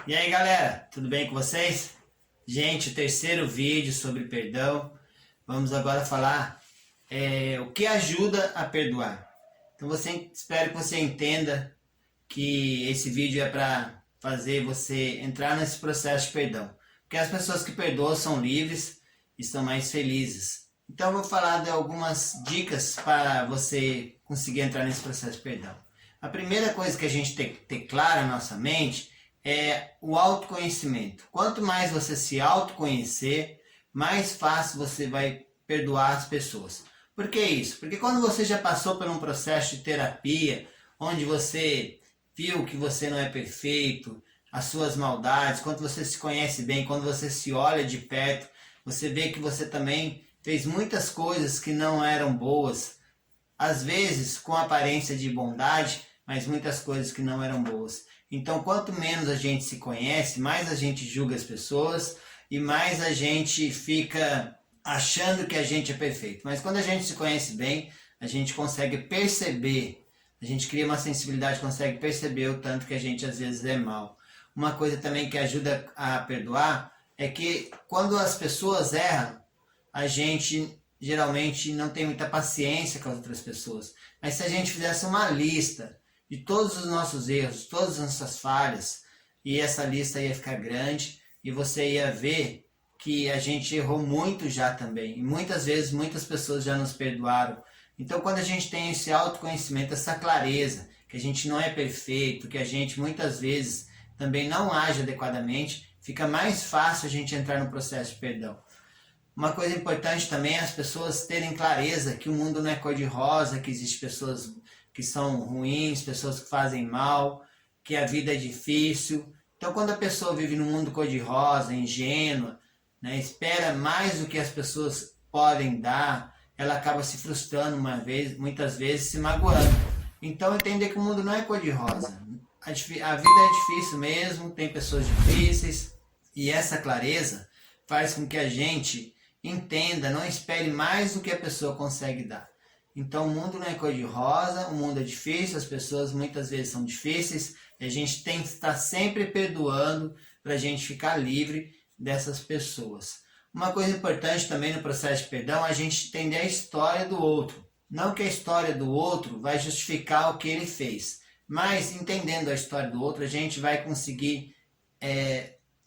E aí galera, tudo bem com vocês? Gente, o terceiro vídeo sobre perdão. Vamos agora falar o que ajuda a perdoar. Então espero que você entenda que esse vídeo é para fazer você entrar nesse processo de perdão. Porque as pessoas que perdoam são livres e são mais felizes. Então eu vou falar de algumas dicas para você conseguir entrar nesse processo de perdão. A primeira coisa que a gente tem que ter clara na nossa mente é o autoconhecimento. Quanto mais você se autoconhecer, mais fácil você vai perdoar as pessoas. Por que isso? Porque quando você já passou por um processo de terapia, onde você viu que você não é perfeito, as suas maldades, quando você se conhece bem, quando você se olha de perto, você vê que você também fez muitas coisas que não eram boas, às vezes com aparência de bondade, mas muitas coisas que não eram boas. Então, quanto menos a gente se conhece, mais a gente julga as pessoas e mais a gente fica achando que a gente é perfeito. Mas quando a gente se conhece bem, a gente consegue perceber, a gente cria uma sensibilidade, consegue perceber o tanto que a gente às vezes é mal. Uma coisa também que ajuda a perdoar é que quando as pessoas erram, a gente geralmente não tem muita paciência com as outras pessoas. Mas se a gente fizesse uma lista de todos os nossos erros, todas as nossas falhas, e essa lista ia ficar grande, e você ia ver que a gente errou muito já também, e muitas vezes muitas pessoas já nos perdoaram. Então quando a gente tem esse autoconhecimento, essa clareza, que a gente não é perfeito, que a gente muitas vezes também não age adequadamente, fica mais fácil a gente entrar no processo de perdão. Uma coisa importante também é as pessoas terem clareza que o mundo não é cor-de-rosa, que existem pessoas que são ruins, pessoas que fazem mal, que a vida é difícil. Então quando a pessoa vive num mundo cor-de-rosa, ingênua, né, espera mais do que as pessoas podem dar, ela acaba se frustrando muitas vezes se magoando. Então entender que o mundo não é cor-de-rosa. A vida é difícil mesmo, tem pessoas difíceis, e essa clareza faz com que a gente entenda, não espere mais do que a pessoa consegue dar. Então o mundo não é cor-de-rosa, o mundo é difícil, as pessoas muitas vezes são difíceis, e a gente tem que estar sempre perdoando para a gente ficar livre dessas pessoas. Uma coisa importante também no processo de perdão é a gente entender a história do outro. Não que a história do outro vai justificar o que ele fez, mas entendendo a história do outro, a gente vai conseguir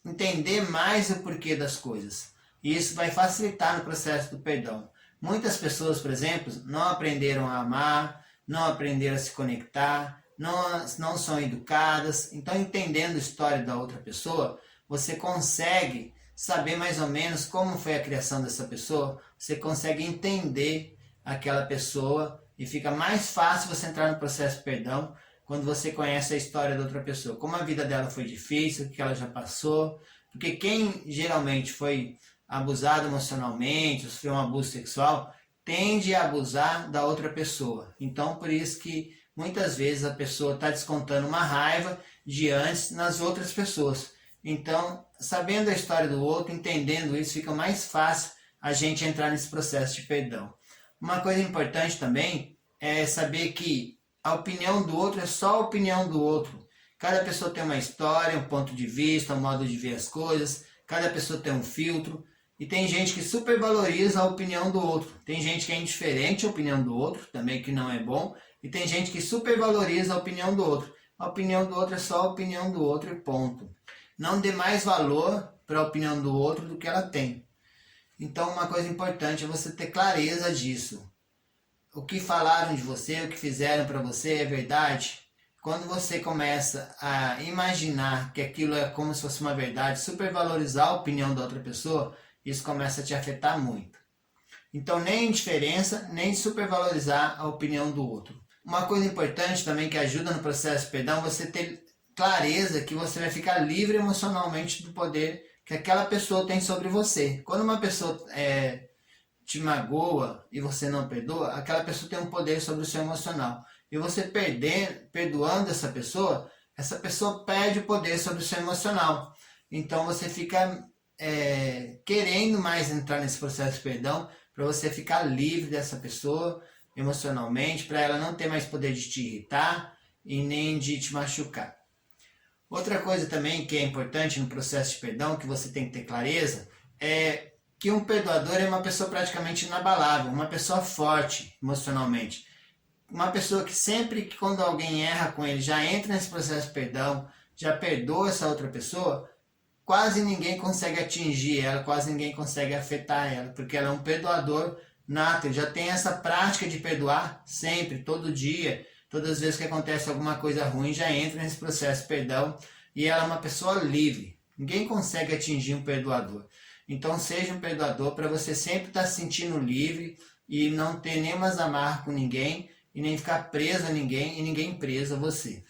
entender mais o porquê das coisas. E isso vai facilitar no processo do perdão. Muitas pessoas, por exemplo, não aprenderam a amar, não aprenderam a se conectar, não são educadas. Então, entendendo a história da outra pessoa, você consegue saber mais ou menos como foi a criação dessa pessoa, você consegue entender aquela pessoa e fica mais fácil você entrar no processo de perdão quando você conhece a história da outra pessoa, como a vida dela foi difícil, o que ela já passou, porque quem geralmente foi abusado emocionalmente, sofreu um abuso sexual, tende a abusar da outra pessoa. Então, por isso que muitas vezes a pessoa está descontando uma raiva de antes nas outras pessoas. Então, sabendo a história do outro, entendendo isso, fica mais fácil a gente entrar nesse processo de perdão. Uma coisa importante também é saber que a opinião do outro é só a opinião do outro. Cada pessoa tem uma história, um ponto de vista, um modo de ver as coisas, cada pessoa tem um filtro. E tem gente que supervaloriza a opinião do outro. Tem gente que é indiferente à opinião do outro, também que não é bom. E tem gente que supervaloriza a opinião do outro. A opinião do outro é só a opinião do outro e ponto. Não dê mais valor para a opinião do outro do que ela tem. Então uma coisa importante é você ter clareza disso. O que falaram de você, o que fizeram para você é verdade. Quando você começa a imaginar que aquilo é como se fosse uma verdade, supervalorizar a opinião da outra pessoa, isso começa a te afetar muito. Então nem indiferença, nem supervalorizar a opinião do outro. Uma coisa importante também que ajuda no processo de perdão é você ter clareza que você vai ficar livre emocionalmente do poder que aquela pessoa tem sobre você. Quando uma pessoa te magoa e você não perdoa, aquela pessoa tem um poder sobre o seu emocional. E você perdoando essa pessoa perde o poder sobre o seu emocional. Então você fica querendo mais entrar nesse processo de perdão para você ficar livre dessa pessoa emocionalmente, para ela não ter mais poder de te irritar e nem de te machucar. Outra coisa também que é importante no processo de perdão, que você tem que ter clareza, é que um perdoador é uma pessoa praticamente inabalável, uma pessoa forte emocionalmente. Uma pessoa que sempre que quando alguém erra com ele, já entra nesse processo de perdão, já perdoa essa outra pessoa, quase ninguém consegue atingir ela, quase ninguém consegue afetar ela, porque ela é um perdoador nato, ele já tem essa prática de perdoar sempre, todo dia, todas as vezes que acontece alguma coisa ruim, já entra nesse processo de perdão e ela é uma pessoa livre. Ninguém consegue atingir um perdoador. Então seja um perdoador para você sempre estar se sentindo livre e não ter nenhuma amarra com ninguém e nem ficar preso a ninguém e ninguém preso a você.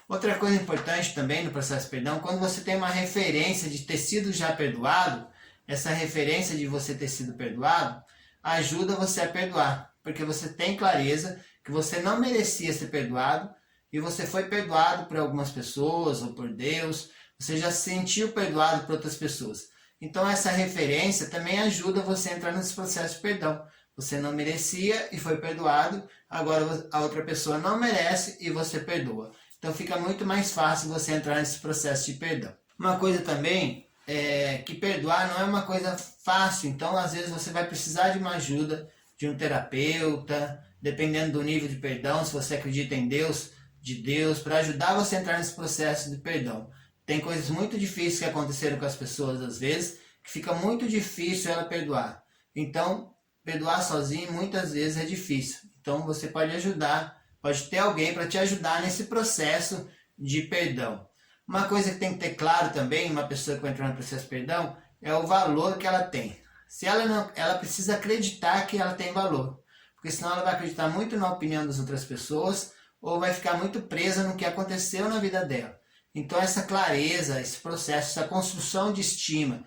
Outra coisa importante também no processo de perdão, quando você tem uma referência de ter sido já perdoado, essa referência de você ter sido perdoado, ajuda você a perdoar, porque você tem clareza que você não merecia ser perdoado e você foi perdoado por algumas pessoas ou por Deus, você já se sentiu perdoado por outras pessoas. Então essa referência também ajuda você a entrar nesse processo de perdão. Você não merecia e foi perdoado, agora a outra pessoa não merece e você perdoa. Então fica muito mais fácil você entrar nesse processo de perdão. Uma coisa também é que perdoar não é uma coisa fácil, então às vezes você vai precisar de uma ajuda de um terapeuta, dependendo do nível de perdão, se você acredita em Deus, de Deus, para ajudar você a entrar nesse processo de perdão. Tem coisas muito difíceis que aconteceram com as pessoas às vezes, que fica muito difícil ela perdoar. Então, perdoar sozinho muitas vezes é difícil. Então você pode ajudar, pode ter alguém para te ajudar nesse processo de perdão. Uma coisa que tem que ter claro também, uma pessoa que vai entrar no processo de perdão, é o valor que ela tem. Se ela precisa acreditar que ela tem valor, porque senão ela vai acreditar muito na opinião das outras pessoas ou vai ficar muito presa no que aconteceu na vida dela. Então essa clareza, esse processo, essa construção de estima,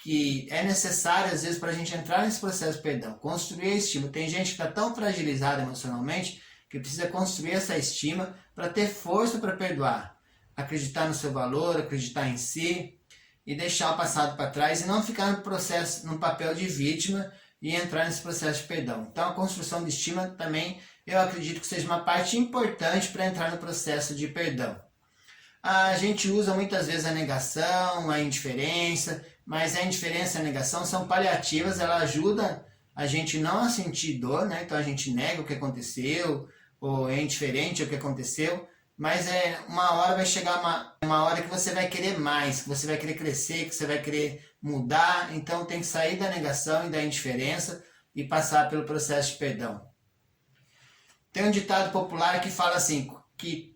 que é necessária às vezes para a gente entrar nesse processo de perdão, construir a estima. Tem gente que está tão fragilizada emocionalmente que precisa construir essa estima para ter força para perdoar, acreditar no seu valor, acreditar em si e deixar o passado para trás e não ficar no processo, no papel de vítima e entrar nesse processo de perdão. Então a construção de estima também eu acredito que seja uma parte importante para entrar no processo de perdão. A gente usa muitas vezes a negação, a indiferença, mas a indiferença e a negação são paliativas, ela ajuda a gente não a sentir dor, né? Então a gente nega o que aconteceu, ou é indiferente ao que aconteceu, mas uma hora vai chegar uma hora que você vai querer mais, que você vai querer crescer, que você vai querer mudar, então tem que sair da negação e da indiferença e passar pelo processo de perdão. Tem um ditado popular que fala assim, que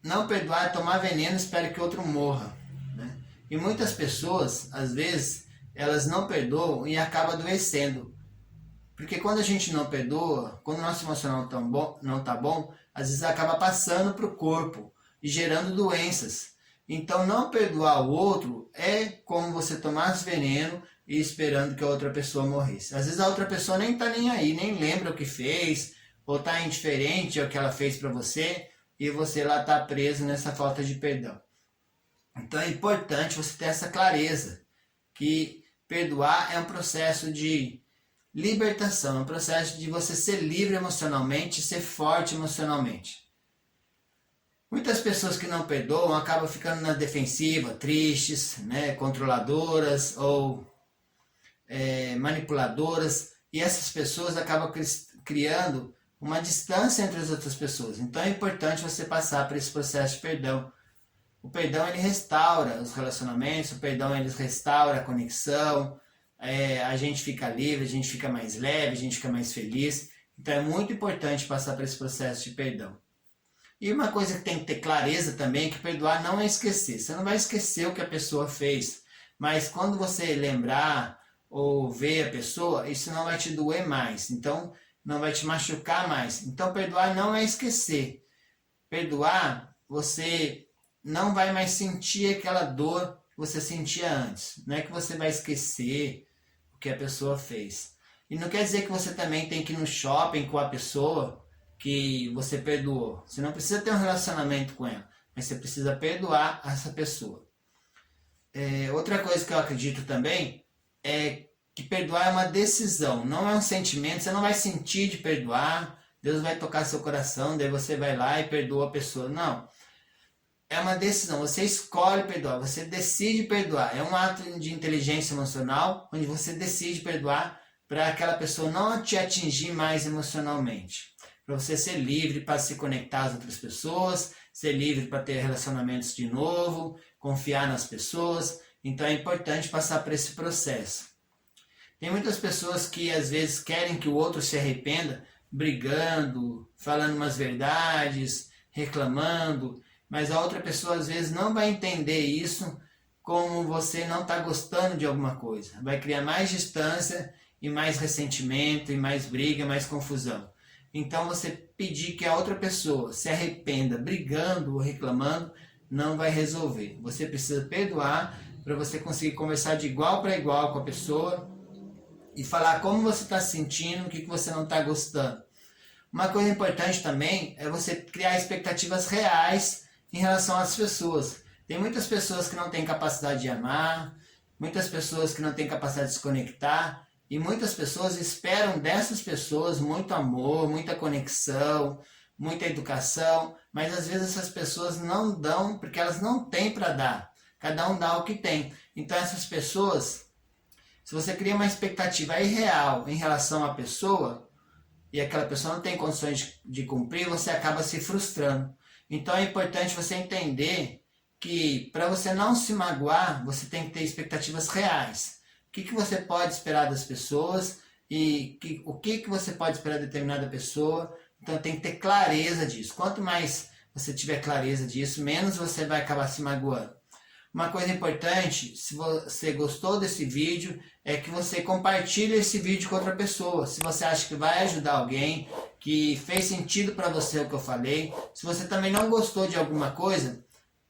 não perdoar é tomar veneno, espera que outro morra. Né? E muitas pessoas, às vezes, elas não perdoam e acabam adoecendo. Porque quando a gente não perdoa, quando o nosso emocional não está bom, às vezes acaba passando para o corpo e gerando doenças. Então não perdoar o outro é como você tomasse veneno e esperando que a outra pessoa morresse. Às vezes a outra pessoa nem está nem aí, nem lembra o que fez, ou está indiferente ao que ela fez para você, e você lá está preso nessa falta de perdão. Então é importante você ter essa clareza, que perdoar é um processo de libertação, é um processo de você ser livre emocionalmente, ser forte emocionalmente. Muitas pessoas que não perdoam acabam ficando na defensiva, tristes, né, controladoras ou manipuladoras, e essas pessoas acabam criando uma distância entre as outras pessoas. Então é importante você passar por esse processo de perdão. O perdão ele restaura os relacionamentos, o perdão ele restaura a conexão, a gente fica livre, a gente fica mais leve, a gente fica mais feliz. Então é muito importante passar por esse processo de perdão. E uma coisa que tem que ter clareza também é que perdoar não é esquecer. Você não vai esquecer o que a pessoa fez, mas quando você lembrar ou ver a pessoa, isso não vai te doer mais. Então não vai te machucar mais. Então perdoar não é esquecer. Perdoar, você não vai mais sentir aquela dor que você sentia antes. Não é que você vai esquecer o que a pessoa fez. E não quer dizer que você também tem que ir no shopping com a pessoa que você perdoou. Você não precisa ter um relacionamento com ela, mas você precisa perdoar essa pessoa. Outra coisa que eu acredito também é que perdoar é uma decisão, não é um sentimento. Você não vai sentir de perdoar, Deus vai tocar seu coração, daí você vai lá e perdoa a pessoa. Não. é uma decisão, você escolhe perdoar, você decide perdoar. É um ato de inteligência emocional, onde você decide perdoar para aquela pessoa não te atingir mais emocionalmente. Para você ser livre para se conectar às outras pessoas, ser livre para ter relacionamentos de novo, confiar nas pessoas. Então é importante passar por esse processo. Tem muitas pessoas que às vezes querem que o outro se arrependa, brigando, falando umas verdades, reclamando, mas a outra pessoa às vezes não vai entender isso como você não está gostando de alguma coisa. Vai criar mais distância e mais ressentimento, e mais briga, mais confusão. Então você pedir que a outra pessoa se arrependa brigando ou reclamando, não vai resolver. Você precisa perdoar para você conseguir conversar de igual para igual com a pessoa e falar como você está se sentindo, o que você não está gostando. Uma coisa importante também é você criar expectativas reais em relação às pessoas. Tem muitas pessoas que não têm capacidade de amar, muitas pessoas que não têm capacidade de se conectar, e muitas pessoas esperam dessas pessoas muito amor, muita conexão, muita educação, mas às vezes essas pessoas não dão porque elas não têm para dar. Cada um dá o que tem. Então essas pessoas, se você cria uma expectativa irreal em relação à pessoa, e aquela pessoa não tem condições de cumprir, você acaba se frustrando. Então é importante você entender que para você não se magoar, você tem que ter expectativas reais. O que você pode esperar das pessoas e o que você pode esperar de determinada pessoa. Então tem que ter clareza disso. Quanto mais você tiver clareza disso, menos você vai acabar se magoando. Uma coisa importante, se você gostou desse vídeo, é que você compartilhe esse vídeo com outra pessoa. Se você acha que vai ajudar alguém, que fez sentido para você o que eu falei. Se você também não gostou de alguma coisa,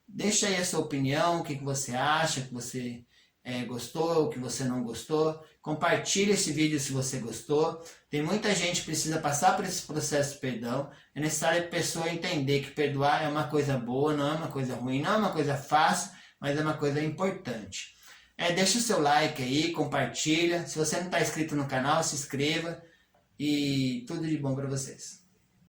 deixa aí a sua opinião, o que você acha, que você gostou, o que você não gostou. Compartilhe esse vídeo se você gostou. Tem muita gente que precisa passar por esse processo de perdão. É necessário a pessoa entender que perdoar é uma coisa boa, não é uma coisa ruim, não é uma coisa fácil, mas é uma coisa importante. Deixa o seu like aí, compartilha. Se você não está inscrito no canal, se inscreva. E tudo de bom para vocês.